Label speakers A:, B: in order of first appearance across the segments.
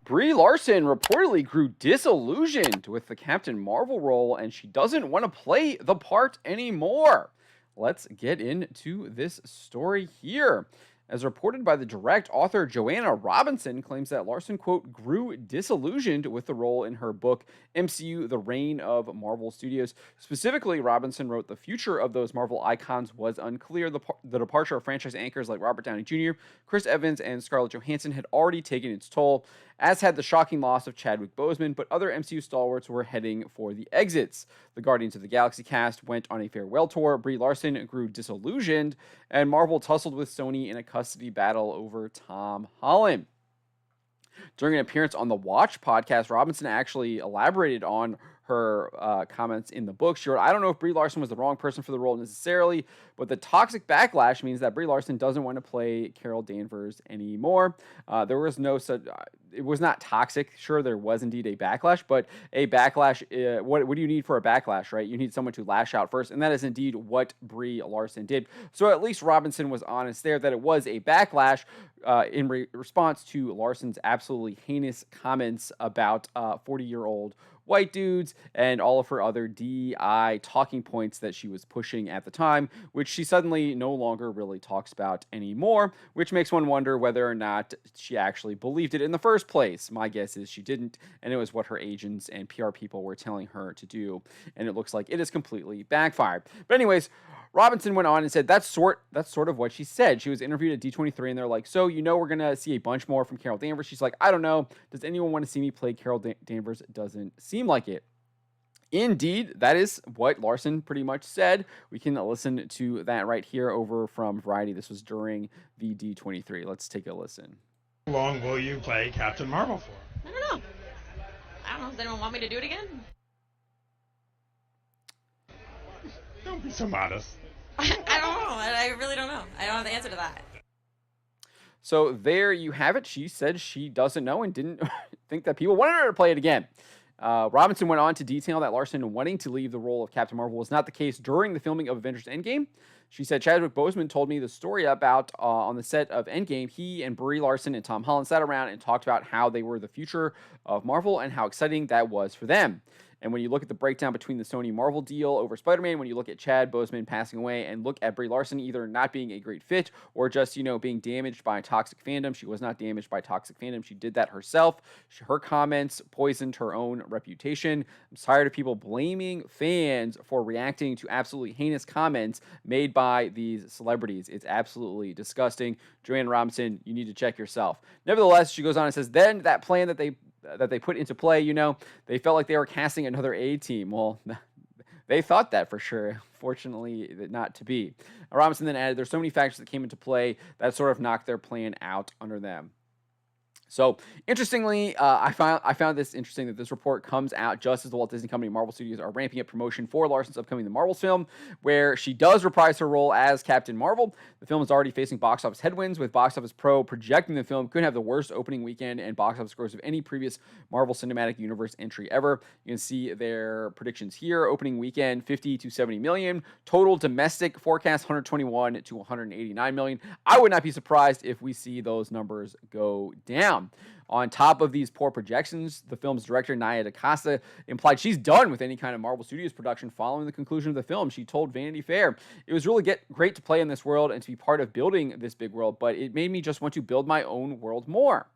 A: Brie Larson reportedly grew disillusioned with the Captain Marvel role and she doesn't want to play the part anymore. Let's get into this story here. As reported by the direct, author Joanna Robinson claims that Larson, quote, grew disillusioned with the role in her book, MCU The Reign of Marvel Studios. Specifically, Robinson wrote the future of those Marvel icons was unclear. The departure of franchise anchors like Robert Downey Jr., Chris Evans, and Scarlett Johansson had already taken its toll, as had the shocking loss of Chadwick Boseman, but other MCU stalwarts were heading for the exits. The Guardians of the Galaxy cast went on a farewell tour, Brie Larson grew disillusioned, and Marvel tussled with Sony in a custody battle over Tom Holland. During an appearance on the Watch podcast, Robinson actually elaborated on her comments in the book. She wrote, I don't know if Brie Larson was the wrong person for the role necessarily, but the toxic backlash means that Brie Larson doesn't want to play Carol Danvers anymore. There was no such, it was not toxic. Sure, there was indeed a backlash, but a backlash, what do you need for a backlash, right? You need someone to lash out first, and that is indeed what Brie Larson did. So at least Robinson was honest there that it was a backlash in response to Larson's absolutely heinous comments about 40-year-old white dudes and all of her other DEI talking points that she was pushing at the time, which she suddenly no longer really talks about anymore, which makes one wonder whether or not she actually believed it in the first place. My guess is she didn't, and it was what her agents and PR people were telling her to do, and it looks like it has completely backfired. But anyways, Robinson went on and said that's sort of what she said. She was interviewed at D23, and they're like, so we're going to see a bunch more from Carol Danvers. She's like, I don't know. Does anyone want to see me play Carol Danvers? It doesn't seem like it. Indeed, that is what Larson pretty much said. We can listen to that right here over from Variety. This was during the D23. Let's take a listen.
B: How long will you play Captain Marvel for?
C: I don't know. Does anyone want me to do it again?
B: Don't be so modest.
C: I don't know. I really don't know. I don't have the answer to that.
A: So there you have it. She said she doesn't know and didn't think that people wanted her to play it again. Robinson went on to detail that Larson wanting to leave the role of Captain Marvel was not the case during the filming of Avengers Endgame. She said, Chadwick Boseman told me the story about on the set of Endgame, he and Brie Larson and Tom Holland sat around and talked about how they were the future of Marvel and how exciting that was for them. And when you look at the breakdown between the Sony Marvel deal over Spider-Man, when you look at Chad Boseman passing away and look at Brie Larson either not being a great fit or just, being damaged by toxic fandom. She was not damaged by toxic fandom. She did that herself. Her comments poisoned her own reputation. I'm tired of people blaming fans for reacting to absolutely heinous comments made by these celebrities. It's absolutely disgusting. Joanne Robinson, you need to check yourself. Nevertheless, she goes on and says, then that plan that they put into play, they felt like they were casting another A-team. Well, they thought that for sure. Fortunately, not to be. Robinson then added, there's so many factors that came into play that sort of knocked their plan out under them. So, interestingly, I found this interesting that this report comes out just as the Walt Disney Company and Marvel Studios are ramping up promotion for Larson's upcoming The Marvels film, where she does reprise her role as Captain Marvel. The film is already facing box office headwinds, with Box Office Pro projecting the film could have the worst opening weekend and box office gross of any previous Marvel Cinematic Universe entry ever. You can see their predictions here. Opening weekend, 50 to 70 million. Total domestic forecast, 121 to 189 million. I would not be surprised if we see those numbers go down. On top of these poor projections, the film's director, Nia DaCosta, implied she's done with any kind of Marvel Studios production following the conclusion of the film. She told Vanity Fair, it was really great to play in this world and to be part of building this big world, but it made me just want to build my own world more.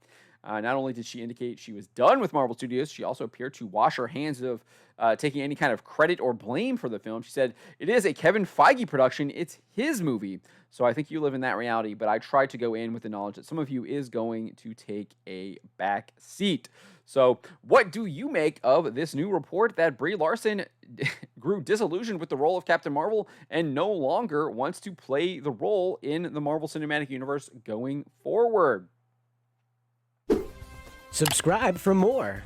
A: Not only did she indicate she was done with Marvel Studios, she also appeared to wash her hands of taking any kind of credit or blame for the film. She said, it is a Kevin Feige production. It's his movie. So I think you live in that reality, but I tried to go in with the knowledge that some of you is going to take a back seat. So what do you make of this new report that Brie Larson grew disillusioned with the role of Captain Marvel and no longer wants to play the role in the Marvel Cinematic Universe going forward?
D: Subscribe for more.